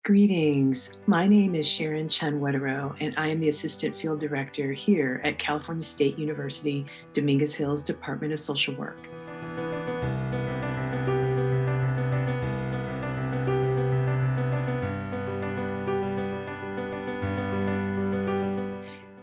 Greetings. My name is Sharon Chun Wetterau, and I am the Assistant Field Director here at California State University, Dominguez Hills Department of Social Work.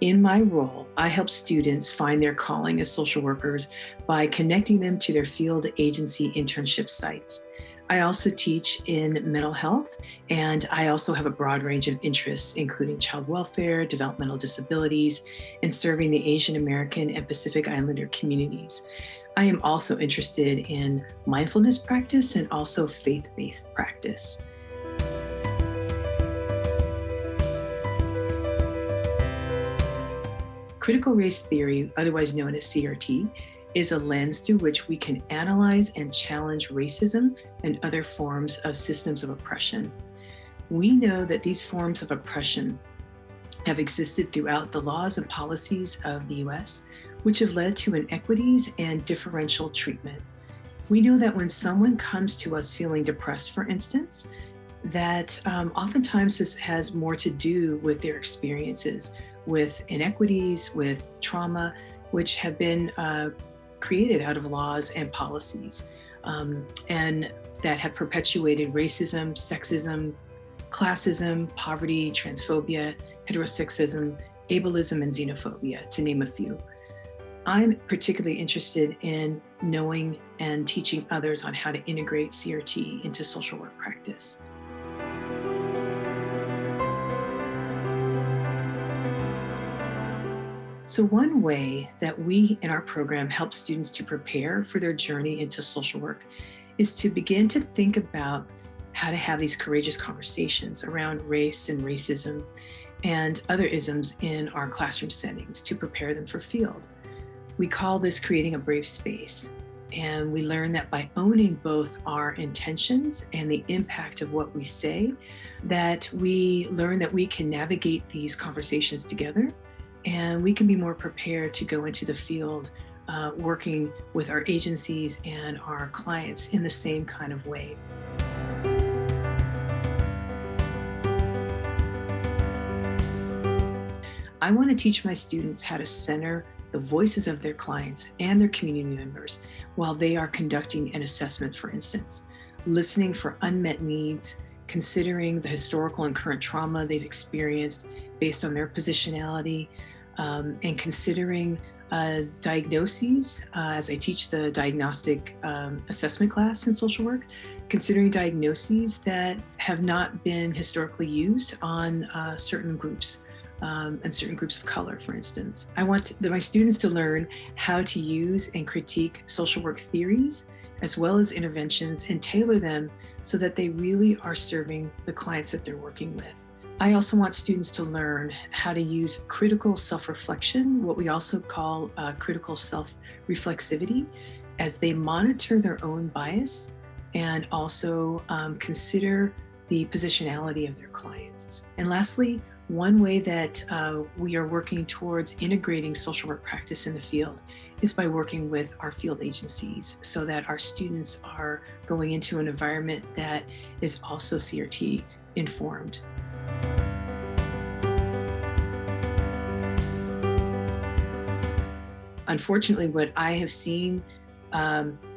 In my role, I help students find their calling as social workers by connecting them to their field agency internship sites. I also teach in mental health, and I also have a broad range of interests, including child welfare, developmental disabilities, and serving the Asian American and Pacific Islander communities. I am also interested in mindfulness practice and also faith-based practice. Critical race theory, otherwise known as CRT, is a lens through which we can analyze and challenge racism and other forms of systems of oppression. We know that these forms of oppression have existed throughout the laws and policies of the US, which have led to inequities and differential treatment. We know that when someone comes to us feeling depressed, for instance, that oftentimes this has more to do with their experiences with inequities, with trauma, which have been created out of laws and policies, and that have perpetuated racism, sexism, classism, poverty, transphobia, heterosexism, ableism, and xenophobia, to name a few. I'm particularly interested in knowing and teaching others on how to integrate CRT into social work practice. So one way that we in our program help students to prepare for their journey into social work is to begin to think about how to have these courageous conversations around race and racism and other isms in our classroom settings to prepare them for field. We call this creating a brave space. And we learn that by owning both our intentions and the impact of what we say, that we learn that we can navigate these conversations together, and we can be more prepared to go into the field working with our agencies and our clients in the same kind of way. I want to teach my students how to center the voices of their clients and their community members while they are conducting an assessment, for instance, listening for unmet needs, considering the historical and current trauma they've experienced based on their positionality, and considering diagnoses, as I teach the diagnostic assessment class in social work, considering diagnoses that have not been historically used on certain groups and certain groups of color, for instance. I want my students to learn how to use and critique social work theories as well as interventions and tailor them so that they really are serving the clients that they're working with. I also want students to learn how to use critical self-reflection, what we also call critical self-reflexivity, as they monitor their own bias and also consider the positionality of their clients. And lastly, one way that we are working towards integrating social work practice in the field is by working with our field agencies so that our students are going into an environment that is also CRT informed. Unfortunately, what I have seen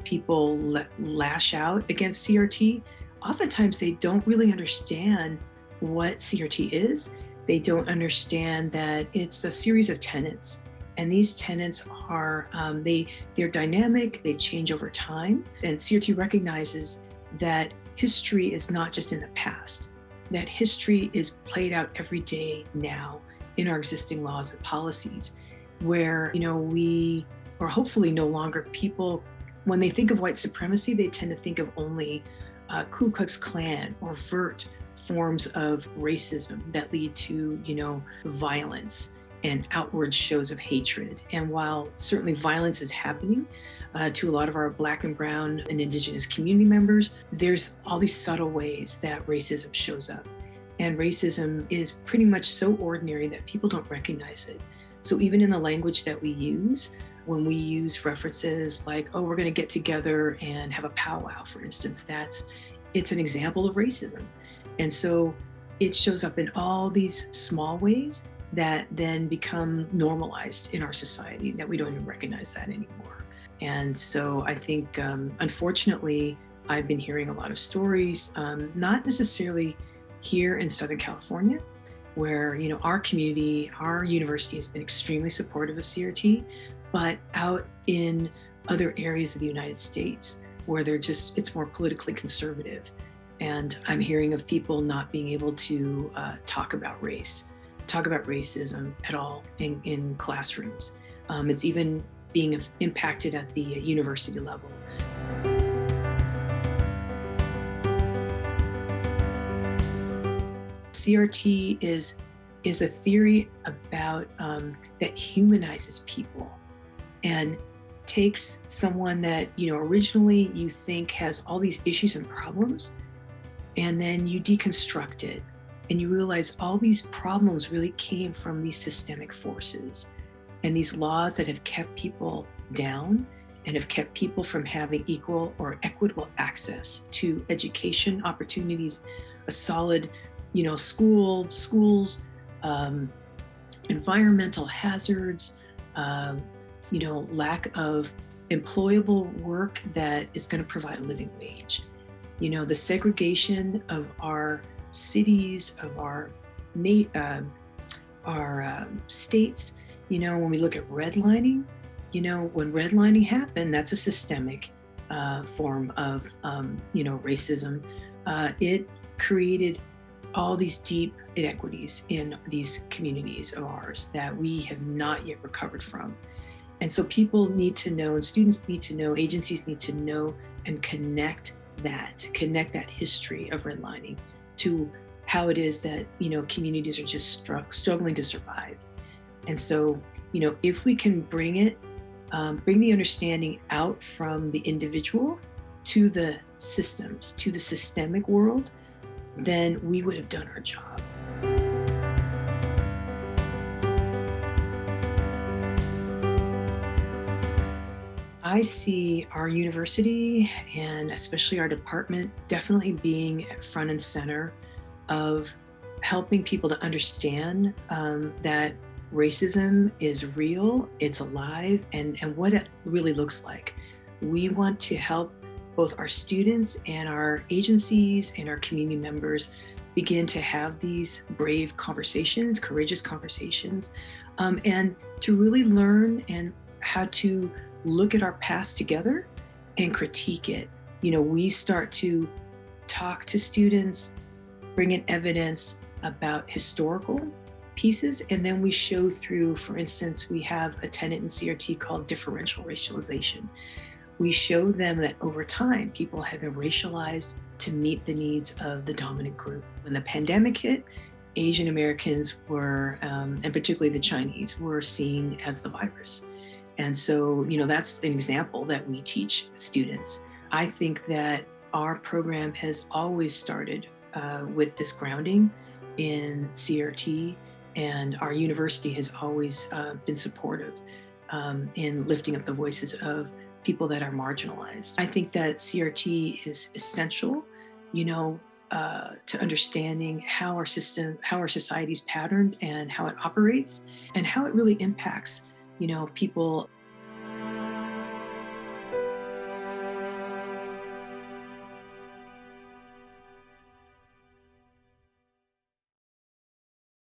people lash out against CRT, oftentimes they don't really understand what CRT is. They don't understand that it's a series of tenets. And these tenets are, they're dynamic, they change over time. And CRT recognizes that history is not just in the past, that history is played out every day now in our existing laws and policies, where, we are hopefully no longer people, when they think of white supremacy, they tend to think of only Ku Klux Klan or overt forms of racism that lead to, violence and outward shows of hatred. And while certainly violence is happening to a lot of our Black and Brown and Indigenous community members, there's all these subtle ways that racism shows up. And racism is pretty much so ordinary that people don't recognize it. So even in the language that we use, when we use references like, oh, we're going to get together and have a powwow, for instance, it's an example of racism. And so it shows up in all these small ways that then become normalized in our society, that we don't even recognize that anymore. And so I think, unfortunately, I've been hearing a lot of stories, not necessarily here in Southern California, where our community, our university has been extremely supportive of CRT, but out in other areas of the United States where it's more politically conservative. And I'm hearing of people not being able to talk about racism at all in classrooms. It's even being impacted at the university level. CRT is a theory about that humanizes people and takes someone that originally you think has all these issues and problems, and then you deconstruct it and you realize all these problems really came from these systemic forces and these laws that have kept people down and have kept people from having equal or equitable access to education opportunities, a solid schools, environmental hazards, lack of employable work that is going to provide a living wage. The segregation of our cities, of our states, when we look at redlining, when redlining happened, that's a systemic form of, racism. It created all these deep inequities in these communities of ours that we have not yet recovered from. And so people need to know, and students need to know, agencies need to know and connect that history of redlining to how it is that, communities are just struggling to survive. And so, if we can bring the understanding out from the individual to the systems, to the systemic world, then we would have done our job. I see our university and especially our department definitely being at front and center of helping people to understand that racism is real, it's alive, and what it really looks like. We want to help both our students and our agencies and our community members begin to have these brave conversations, courageous conversations, and to really learn and how to look at our past together and critique it. We start to talk to students, bring in evidence about historical pieces, and then we show through, for instance, we have a tenet in CRT called differential racialization. We show them that over time, people have been racialized to meet the needs of the dominant group. When the pandemic hit, Asian Americans were, and particularly the Chinese, were seen as the virus. And so, that's an example that we teach students. I think that our program has always started with this grounding in CRT, and our university has always been supportive in lifting up the voices of people that are marginalized. I think that CRT is essential, to understanding how our society is patterned and how it operates and how it really impacts, people